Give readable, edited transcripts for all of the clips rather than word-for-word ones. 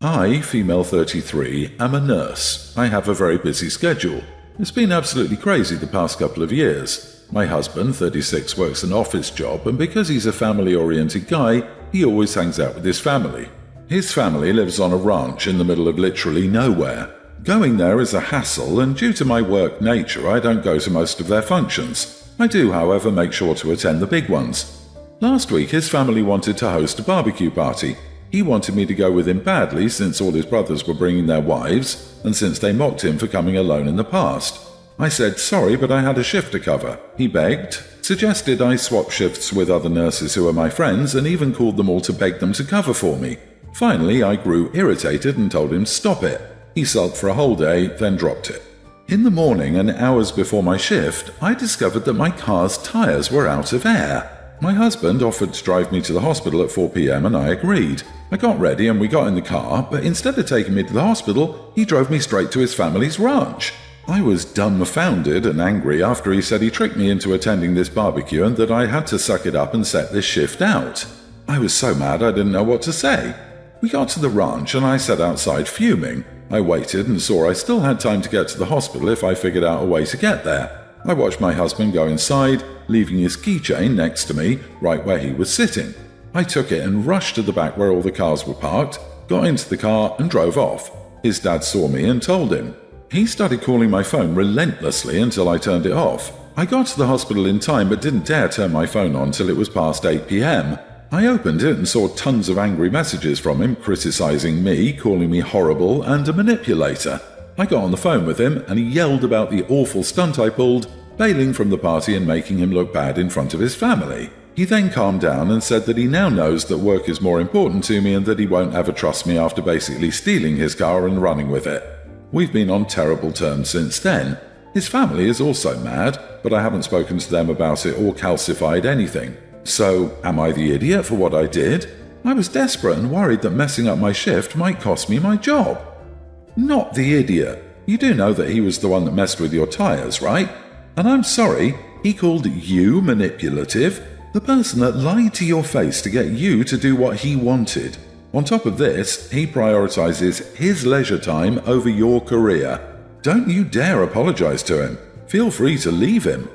I, female 33, am a nurse. I have a very busy schedule. It's been absolutely crazy the past couple of years. My husband, 36, works an office job, and because he's a family-oriented guy, he always hangs out with his family. His family lives on a ranch in the middle of literally nowhere. Going there is a hassle, and due to my work nature, I don't go to most of their functions. I do, however, make sure to attend the big ones. Last week, his family wanted to host a barbecue party. He wanted me to go with him badly since all his brothers were bringing their wives, and since they mocked him for coming alone in the past. I said sorry, but I had a shift to cover. He begged, suggested I swap shifts with other nurses who are my friends, and even called them all to beg them to cover for me. Finally, I grew irritated and told him to stop it. He sulked for a whole day, then dropped it. In the morning and hours before my shift, I discovered that my car's tires were out of air. My husband offered to drive me to the hospital at 4 p.m. and I agreed. I got ready and we got in the car, but instead of taking me to the hospital, he drove me straight to his family's ranch. I was dumbfounded and angry after he said he tricked me into attending this barbecue and that I had to suck it up and set this shift out. I was so mad I didn't know what to say. We got to the ranch and I sat outside fuming. I waited and saw I still had time to get to the hospital if I figured out a way to get there. I watched my husband go inside, leaving his keychain next to me, right where he was sitting. I took it and rushed to the back where all the cars were parked, got into the car and drove off. His dad saw me and told him. He started calling my phone relentlessly until I turned it off. I got to the hospital in time but didn't dare turn my phone on till it was past 8 p.m. I opened it and saw tons of angry messages from him criticizing me, calling me horrible and a manipulator. I got on the phone with him and he yelled about the awful stunt I pulled, bailing from the party and making him look bad in front of his family. He then calmed down and said that he now knows that work is more important to me and that he won't ever trust me after basically stealing his car and running with it. We've been on terrible terms since then. His family is also mad, but I haven't spoken to them about it or calcified anything. So, am I the idiot for what I did? I was desperate and worried that messing up my shift might cost me my job. Not the idiot. You do know that he was the one that messed with your tires, right? And I'm sorry, he called you manipulative? The person that lied to your face to get you to do what he wanted. On top of this, he prioritizes his leisure time over your career. Don't you dare apologize to him. Feel free to leave him.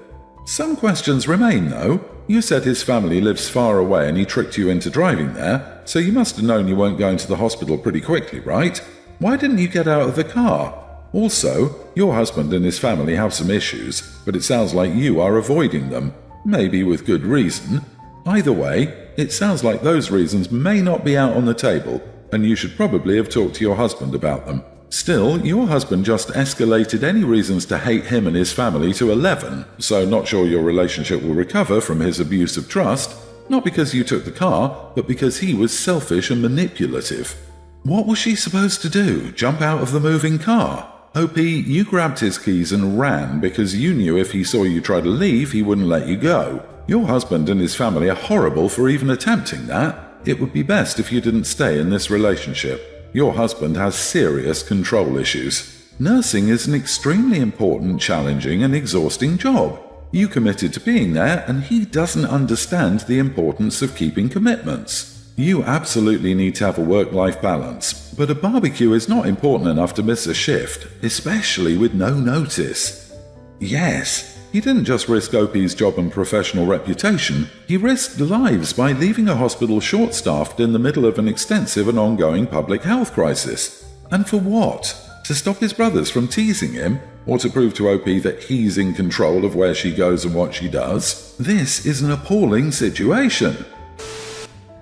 Some questions remain, though. You said his family lives far away and he tricked you into driving there, so you must have known you weren't going to the hospital pretty quickly, right? Why didn't you get out of the car? Also, your husband and his family have some issues, but it sounds like you are avoiding them, maybe with good reason. Either way, it sounds like those reasons may not be out on the table, and you should probably have talked to your husband about them. Still, your husband just escalated any reasons to hate him and his family to 11, so not sure your relationship will recover from his abuse of trust, not because you took the car, but because he was selfish and manipulative. What was she supposed to do? Jump out of the moving car? OP, you grabbed his keys and ran because you knew if he saw you try to leave, he wouldn't let you go. Your husband and his family are horrible for even attempting that. It would be best if you didn't stay in this relationship. Your husband has serious control issues. Nursing is an extremely important, challenging, and exhausting job. You committed to being there, and he doesn't understand the importance of keeping commitments. You absolutely need to have a work-life balance, but a barbecue is not important enough to miss a shift, especially with no notice. Yes, he didn't just risk OP's job and professional reputation, he risked lives by leaving a hospital short-staffed in the middle of an extensive and ongoing public health crisis. And for what? To stop his brothers from teasing him? Or to prove to OP that he's in control of where she goes and what she does? This is an appalling situation.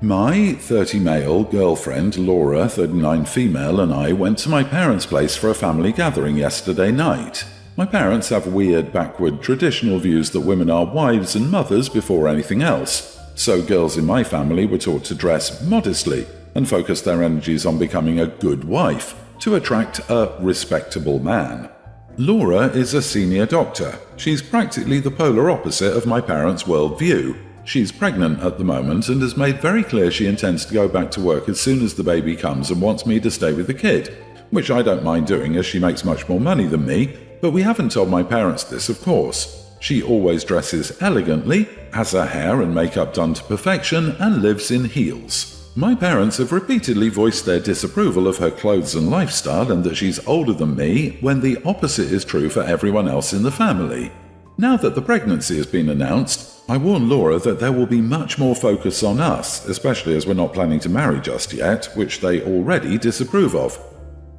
My 30 male girlfriend, Laura, 39 female, and I went to my parents' place for a family gathering yesterday night. My parents have weird, backward, traditional views that women are wives and mothers before anything else. So girls in my family were taught to dress modestly and focus their energies on becoming a good wife to attract a respectable man. Laura is a senior doctor. She's practically the polar opposite of my parents' worldview. She's pregnant at the moment and has made very clear she intends to go back to work as soon as the baby comes and wants me to stay with the kid, which I don't mind doing as she makes much more money than me, but we haven't told my parents this, of course. She always dresses elegantly, has her hair and makeup done to perfection, and lives in heels. My parents have repeatedly voiced their disapproval of her clothes and lifestyle and that she's older than me, when the opposite is true for everyone else in the family. Now that the pregnancy has been announced, I warn Laura that there will be much more focus on us, especially as we're not planning to marry just yet, which they already disapprove of.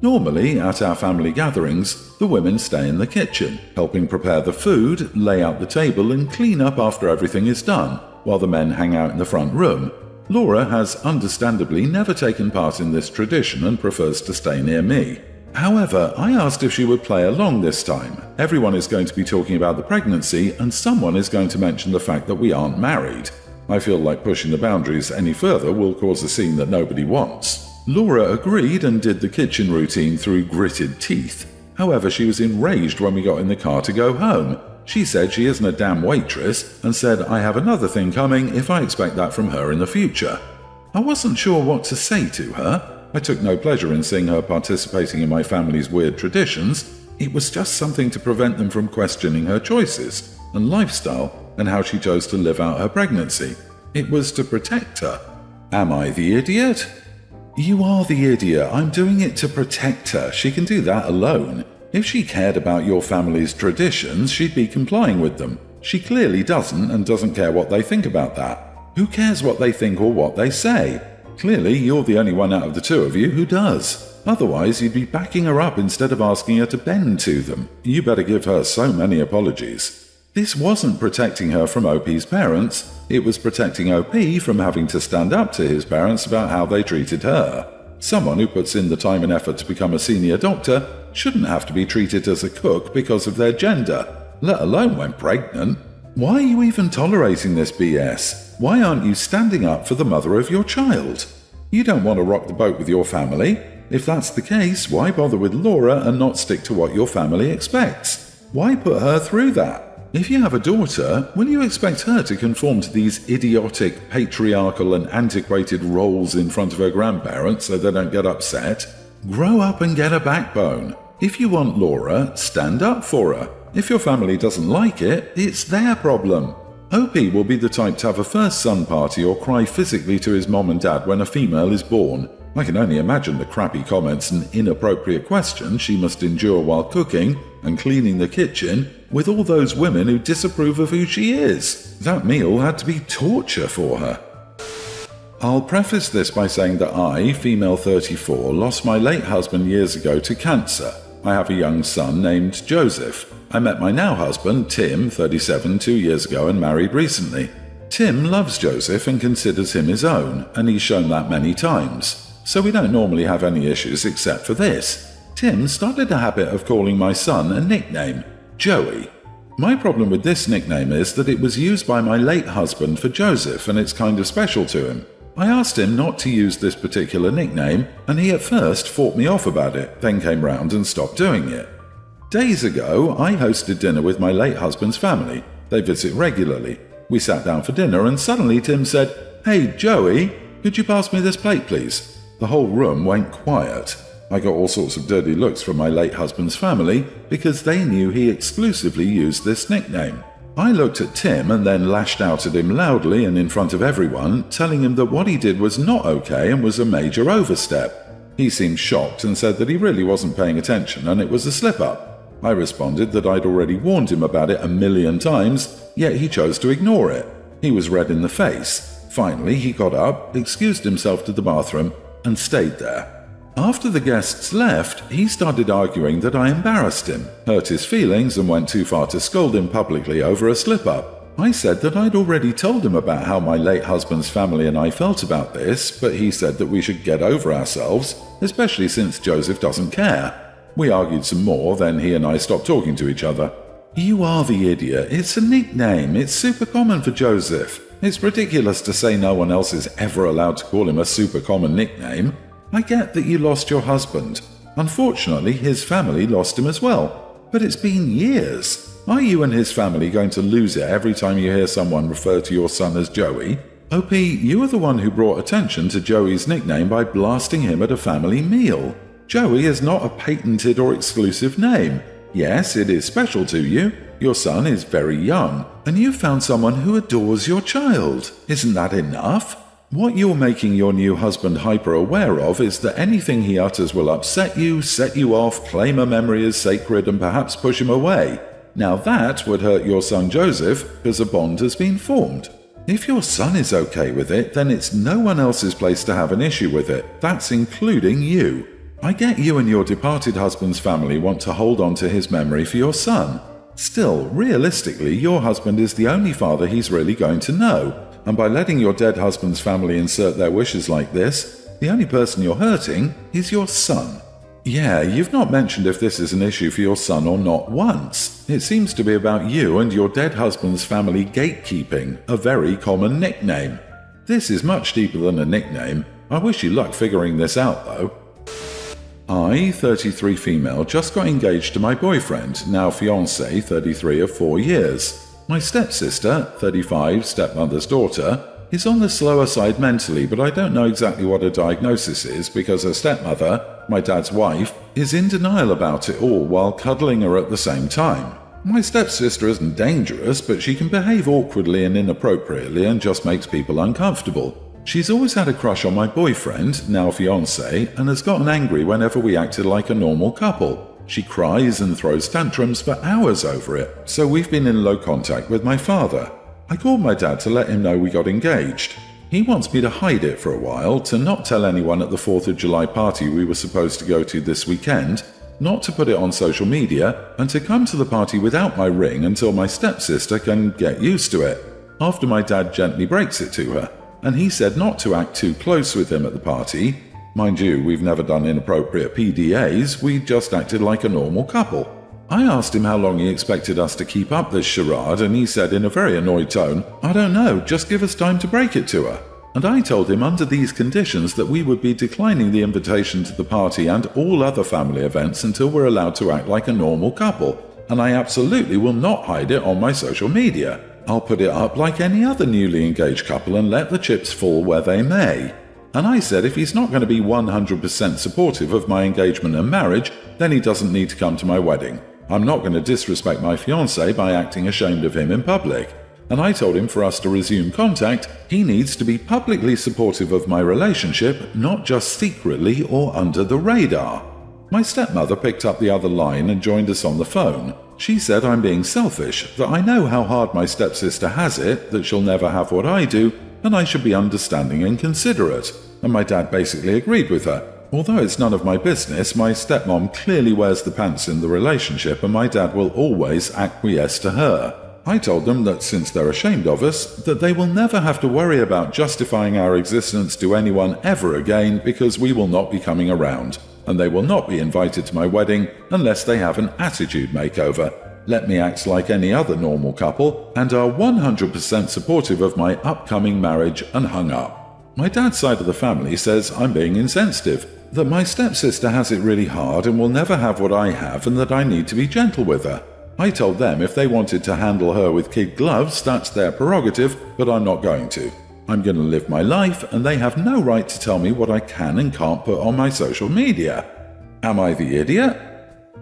Normally, at our family gatherings, the women stay in the kitchen, helping prepare the food, lay out the table and clean up after everything is done, while the men hang out in the front room. Laura has understandably never taken part in this tradition and prefers to stay near me. However, I asked if she would play along this time. Everyone is going to be talking about the pregnancy and someone is going to mention the fact that we aren't married. I feel like pushing the boundaries any further will cause a scene that nobody wants. Laura agreed and did the kitchen routine through gritted teeth. However, she was enraged when we got in the car to go home. She said she isn't a damn waitress and said I have another thing coming if I expect that from her in the future. I wasn't sure what to say to her. I took no pleasure in seeing her participating in my family's weird traditions. It was just something to prevent them from questioning her choices and lifestyle and how she chose to live out her pregnancy. It was to protect her. Am I the idiot? You are the idiot. I'm doing it to protect her. She can do that alone. If she cared about your family's traditions, she'd be complying with them. She clearly doesn't and doesn't care what they think about that. Who cares what they think or what they say? Clearly, you're the only one out of the two of you who does. Otherwise, you'd be backing her up instead of asking her to bend to them. You better give her so many apologies. This wasn't protecting her from OP's parents. It was protecting OP from having to stand up to his parents about how they treated her. Someone who puts in the time and effort to become a senior doctor shouldn't have to be treated as a cook because of their gender, let alone when pregnant. Why are you even tolerating this BS? Why aren't you standing up for the mother of your child? You don't want to rock the boat with your family. If that's the case, why bother with Laura and not stick to what your family expects? Why put her through that? If you have a daughter, will you expect her to conform to these idiotic, patriarchal and antiquated roles in front of her grandparents so they don't get upset? Grow up and get a backbone. If you want Laura, stand up for her. If your family doesn't like it, it's their problem. OP will be the type to have a first son party or cry physically to his mom and dad when a female is born. I can only imagine the crappy comments and inappropriate questions she must endure while cooking and cleaning the kitchen with all those women who disapprove of who she is. That meal had to be torture for her. I'll preface this by saying that I, female 34, lost my late husband years ago to cancer. I have a young son named Joseph. I met my now husband, Tim, 37, 2 years ago and married recently. Tim loves Joseph and considers him his own, and he's shown that many times. So we don't normally have any issues except for this. Tim started a habit of calling my son a nickname, Joey. My problem with this nickname is that it was used by my late husband for Joseph and it's kind of special to him. I asked him not to use this particular nickname and he at first fought me off about it, then came round and stopped doing it. Days ago, I hosted dinner with my late husband's family. They visit regularly. We sat down for dinner and suddenly Tim said, "Hey Joey, could you pass me this plate please?" The whole room went quiet. I got all sorts of dirty looks from my late husband's family because they knew he exclusively used this nickname. I looked at Tim and then lashed out at him loudly and in front of everyone, telling him that what he did was not okay and was a major overstep. He seemed shocked and said that he really wasn't paying attention and it was a slip-up. I responded that I'd already warned him about it 1,000,000 times, yet he chose to ignore it. He was red in the face. Finally, he got up, excused himself to the bathroom, and stayed there. After the guests left, he started arguing that I embarrassed him, hurt his feelings and went too far to scold him publicly over a slip-up. I said that I'd already told him about how my late husband's family and I felt about this, but he said that we should get over ourselves, especially since Joseph doesn't care. We argued some more, then he and I stopped talking to each other. You are the idiot. It's a nickname. It's super common for Joseph. It's ridiculous to say no one else is ever allowed to call him a super common nickname. I get that you lost your husband. Unfortunately, his family lost him as well. But it's been years. Are you and his family going to lose it every time you hear someone refer to your son as Joey? OP, you are the one who brought attention to Joey's nickname by blasting him at a family meal. Joey is not a patented or exclusive name. Yes, it is special to you. Your son is very young, and you've found someone who adores your child. Isn't that enough? What you're making your new husband hyper-aware of is that anything he utters will upset you, set you off, claim a memory as sacred, and perhaps push him away. Now that would hurt your son Joseph, because a bond has been formed. If your son is okay with it, then it's no one else's place to have an issue with it. That's including you. I get you and your departed husband's family want to hold on to his memory for your son. Still, realistically, your husband is the only father he's really going to know, and by letting your dead husband's family insert their wishes like this, the only person you're hurting is your son. Yeah, you've not mentioned if this is an issue for your son or not once. It seems to be about you and your dead husband's family gatekeeping, a very common nickname. This is much deeper than a nickname. I wish you luck figuring this out, though. I, 33 female, just got engaged to my boyfriend, now fiancé, 33 of 4 years. My stepsister, 35, stepmother's daughter, is on the slower side mentally, but I don't know exactly what her diagnosis is because her stepmother, my dad's wife, is in denial about it all while cuddling her at the same time. My stepsister isn't dangerous, but she can behave awkwardly and inappropriately and just makes people uncomfortable. She's always had a crush on my boyfriend, now fiancé, and has gotten angry whenever we acted like a normal couple. She cries and throws tantrums for hours over it, so we've been in low contact with my father. I called my dad to let him know we got engaged. He wants me to hide it for a while, to not tell anyone at the 4th of July party we were supposed to go to this weekend, not to put it on social media, and to come to the party without my ring until my stepsister can get used to it, after my dad gently breaks it to her. And he said not to act too close with him at the party. Mind you, we've never done inappropriate PDAs, we just acted like a normal couple. I asked him how long he expected us to keep up this charade, and he said in a very annoyed tone, "I don't know, just give us time to break it to her." And I told him under these conditions that we would be declining the invitation to the party and all other family events until we're allowed to act like a normal couple, and I absolutely will not hide it on my social media. I'll put it up like any other newly engaged couple and let the chips fall where they may. And I said if he's not going to be 100% supportive of my engagement and marriage, then he doesn't need to come to my wedding. I'm not going to disrespect my fiancé by acting ashamed of him in public. And I told him for us to resume contact, he needs to be publicly supportive of my relationship, not just secretly or under the radar. My stepmother picked up the other line and joined us on the phone. She said I'm being selfish, that I know how hard my stepsister has it, that she'll never have what I do, and I should be understanding and considerate. And my dad basically agreed with her. Although it's none of my business, my stepmom clearly wears the pants in the relationship and my dad will always acquiesce to her. I told them that since they're ashamed of us, that they will never have to worry about justifying our existence to anyone ever again because we will not be coming around, and they will not be invited to my wedding unless they have an attitude makeover, let me act like any other normal couple, and are 100% supportive of my upcoming marriage, and hung up. My dad's side of the family says I'm being insensitive, that my stepsister has it really hard and will never have what I have and that I need to be gentle with her. I told them if they wanted to handle her with kid gloves, that's their prerogative, but I'm not going to. I'm going to live my life and they have no right to tell me what I can and can't put on my social media. Am I the idiot?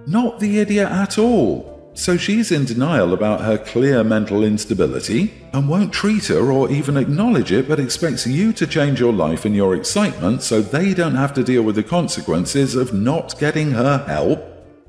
Not the idiot at all. So she's in denial about her clear mental instability and won't treat her or even acknowledge it, but expects you to change your life and your excitement so they don't have to deal with the consequences of not getting her help.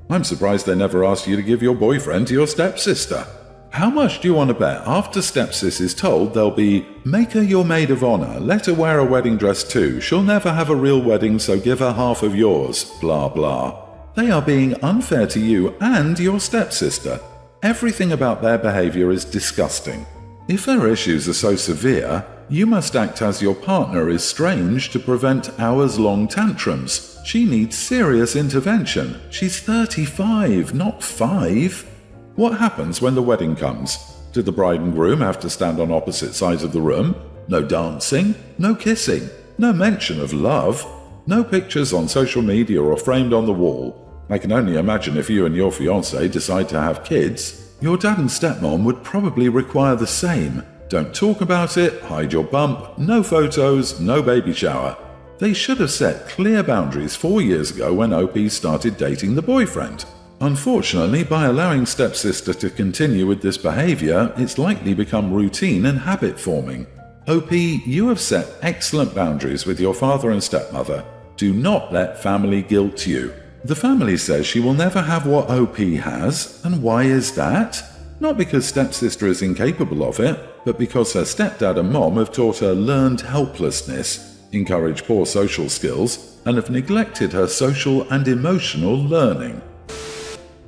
I'm surprised they never asked you to give your boyfriend to your stepsister. How much do you want to bet after stepsis is told they'll be, make her your maid of honor, let her wear a wedding dress too, she'll never have a real wedding so give her half of yours, blah blah. They are being unfair to you and your stepsister. Everything about their behavior is disgusting. If her issues are so severe, you must act as your partner is strange to prevent hours-long tantrums. She needs serious intervention. She's 35, not 5. What happens when the wedding comes? Did the bride and groom have to stand on opposite sides of the room? No dancing, no kissing, no mention of love, no pictures on social media or framed on the wall. I can only imagine if you and your fiancé decide to have kids. Your dad and stepmom would probably require the same. Don't talk about it, hide your bump, no photos, no baby shower. They should have set clear boundaries 4 years ago when OP started dating the boyfriend. Unfortunately, by allowing stepsister to continue with this behavior, it's likely become routine and habit forming. OP, you have set excellent boundaries with your father and stepmother. Do not let family guilt you. The family says she will never have what OP has, and why is that? Not because stepsister is incapable of it, but because her stepdad and mom have taught her learned helplessness, encouraged poor social skills, and have neglected her social and emotional learning.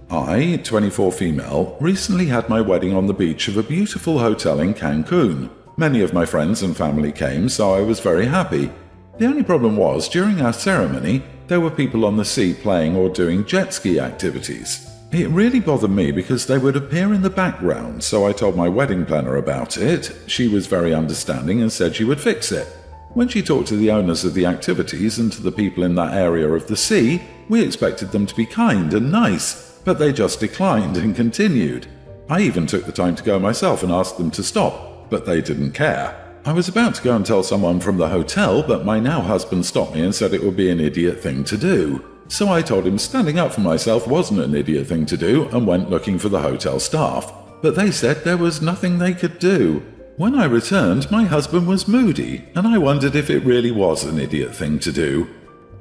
I, 24 female, recently had my wedding on the beach of a beautiful hotel in Cancun. Many of my friends and family came, so I was very happy. The only problem was, during our ceremony, there were people on the sea playing or doing jet ski activities. It really bothered me because they would appear in the background, so I told my wedding planner about it. She was very understanding and said she would fix it. When she talked to the owners of the activities and to the people in that area of the sea, we expected them to be kind and nice, but they just declined and continued. I even took the time to go myself and ask them to stop, but they didn't care. I was about to go and tell someone from the hotel, but my now husband stopped me and said it would be an idiot thing to do. So I told him standing up for myself wasn't an idiot thing to do and went looking for the hotel staff. But they said there was nothing they could do. When I returned, my husband was moody, and I wondered if it really was an idiot thing to do.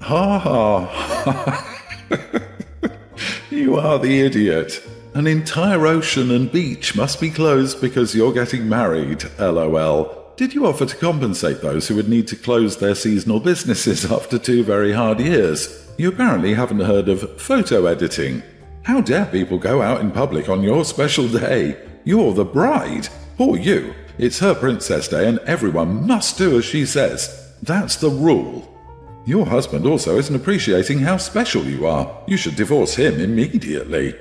Ha ha. You are the idiot. An entire ocean and beach must be closed because you're getting married, LOL. Did you offer to compensate those who would need to close their seasonal businesses after 2 very hard years? You apparently haven't heard of photo editing. How dare people go out in public on your special day? You're the bride. Poor you. It's her princess day and everyone must do as she says. That's the rule. Your husband also isn't appreciating how special you are. You should divorce him immediately.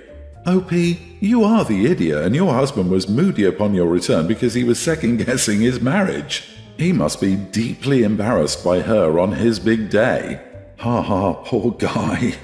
OP, you are the idiot and your husband was moody upon your return because he was second-guessing his marriage. He must be deeply embarrassed by her on his big day. Ha ha, poor guy.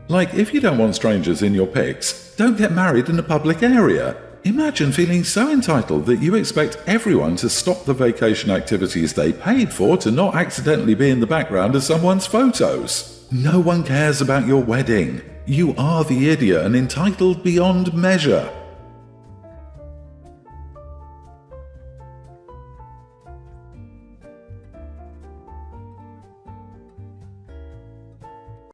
Like, if you don't want strangers in your pics, don't get married in a public area. Imagine feeling so entitled that you expect everyone to stop the vacation activities they paid for to not accidentally be in the background of someone's photos. No one cares about your wedding. You are the idiot and entitled beyond measure.